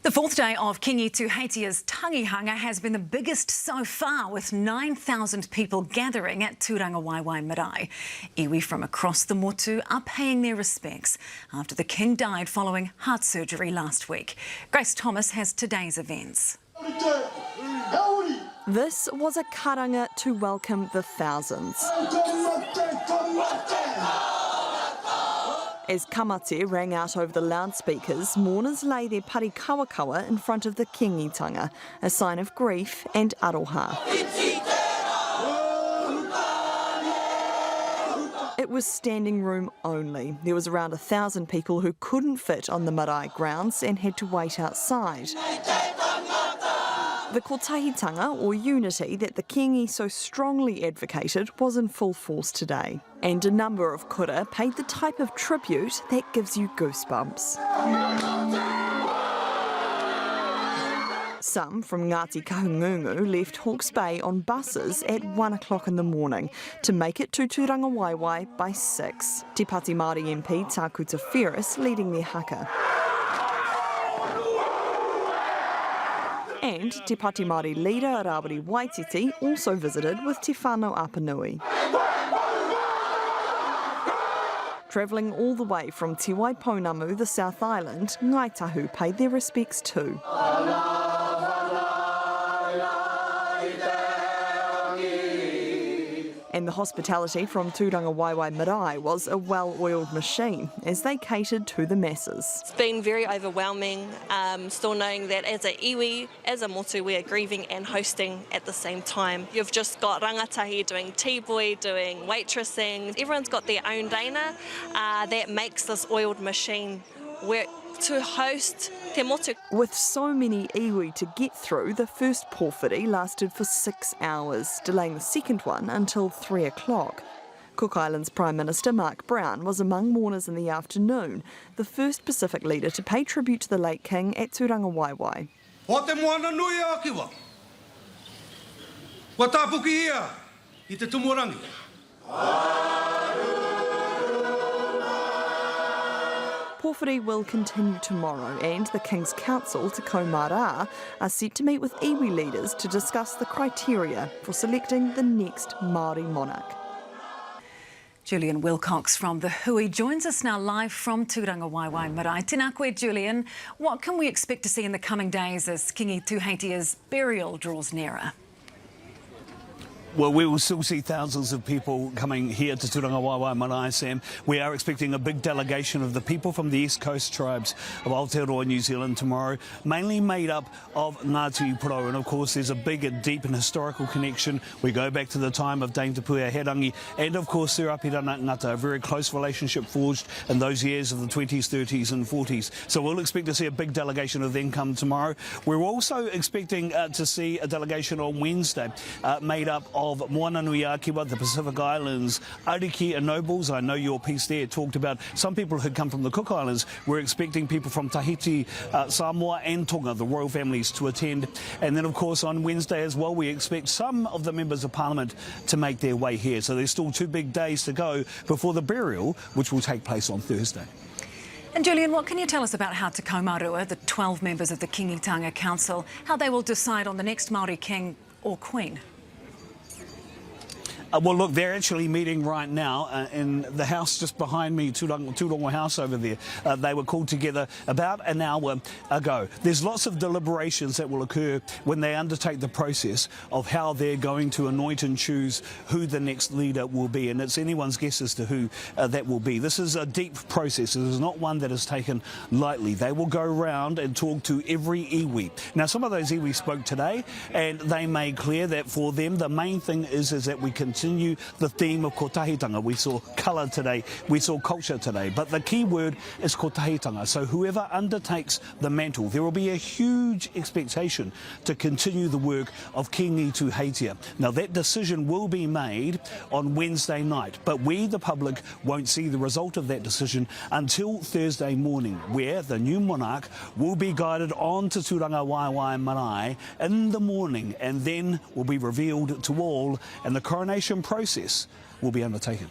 The fourth day of Kiingi Tuheitia's tangihanga has been the biggest so far, with 9,000 people gathering at Tūranga Waiwai Marae. Iwi from across the motu are paying their respects after the king died following heart surgery last week. Grace Thomas has today's events. This was a karanga to welcome the thousands. As kamate rang out over the loudspeakers, mourners lay their pari kawakawa in front of the kingitanga, a sign of grief and aroha. It was standing room only. There was around 1,000 people who couldn't fit on the marae grounds and had to wait outside. The kotahitanga, or unity, that the Kiingi so strongly advocated was in full force today. And a number of kura paid the type of tribute that gives you goosebumps. Some from Ngāti Kahungunu left Hawke's Bay on buses at 1 o'clock in the morning to make it to Tūranga Waiwai by 6. Te Pāti Māori MP Tākuta Ferris leading their haka. And Te Pāti Māori leader Rawiri Waititi also visited with Te Whānau Apanui. Travelling all the way from Te Waipounamu, the South Island, Ngāi Tahu paid their respects too. And the hospitality from Tūranga Waiwai Marae was a well-oiled machine as they catered to the masses. It's been very overwhelming, still knowing that as a iwi, as a motu, we are grieving and hosting at the same time. You've just got rangatahi doing tea boy, doing waitressing. Everyone's got their own reina that makes this oiled machine work to host te motu. With so many iwi to get through, the first pōwhiri lasted for 6 hours, delaying the second one until 3 o'clock. Cook Islands Prime Minister Mark Brown was among mourners in the afternoon, the first Pacific leader to pay tribute to the late king at Tūranga Waiwai. Ho te moana nui a kiwa. Wa tāpuki ia I te tumurangi. Pōwhiri will continue tomorrow, and the King's Council, Te Kaumara, are set to meet with iwi leaders to discuss the criteria for selecting the next Māori monarch. Julian Wilcox from the Hui joins us now live from Tūranga Waiwai Marae. Tēnā koe, Julian. What can we expect to see in the coming days as Kiingi Tuheitia's burial draws nearer? Well, we will still see thousands of people coming here to Tūranga Waiwai Marae, Sam. We are expecting a big delegation of the people from the East Coast tribes of Aotearoa, New Zealand tomorrow, mainly made up of Ngāti Pro. And of course, there's a big and deep and historical connection. We go back to the time of Dame Te Puea Herangi and, of course, Sir Apirana Ngata, a very close relationship forged in those years of the 20s, 30s and 40s. So we'll expect to see a big delegation of them come tomorrow. We're also expecting to see a delegation on Wednesday made up of Moana Nui Akiwa, the Pacific Islands, Ariki and Nobles. I know your piece there talked about some people who come from the Cook Islands. We're expecting people from Tahiti, Samoa and Tonga, the royal families, to attend. And then, of course, on Wednesday as well, we expect some of the members of Parliament to make their way here. So there's still 2 big days to go before the burial, which will take place on Thursday. And Julian, what can you tell us about how Te Kaumarua, the 12 members of the Kingitanga Council, how they will decide on the next Māori king or queen? Well, look, they're actually meeting right now in the house just behind me, Tūrongo House over there. They were called together about an hour ago. There's lots of deliberations that will occur when they undertake the process of how they're going to anoint and choose who the next leader will be. And it's anyone's guess as to who that will be. This is a deep process. It is not one that is taken lightly. They will go around and talk to every iwi. Now, some of those iwi spoke today, and they made clear that for them, the main thing is that we continue the theme of kotahitanga. We saw colour today, we saw culture today, but the key word is kotahitanga. So whoever undertakes the mantle, there will be a huge expectation to continue the work of Kiingi Tuheitia. Now that decision will be made on Wednesday night, but we, the public, won't see the result of that decision until Thursday morning, where the new monarch will be guided on to Tūranga Waiwai Marae in the morning and then will be revealed to all, and the coronation process will be undertaken.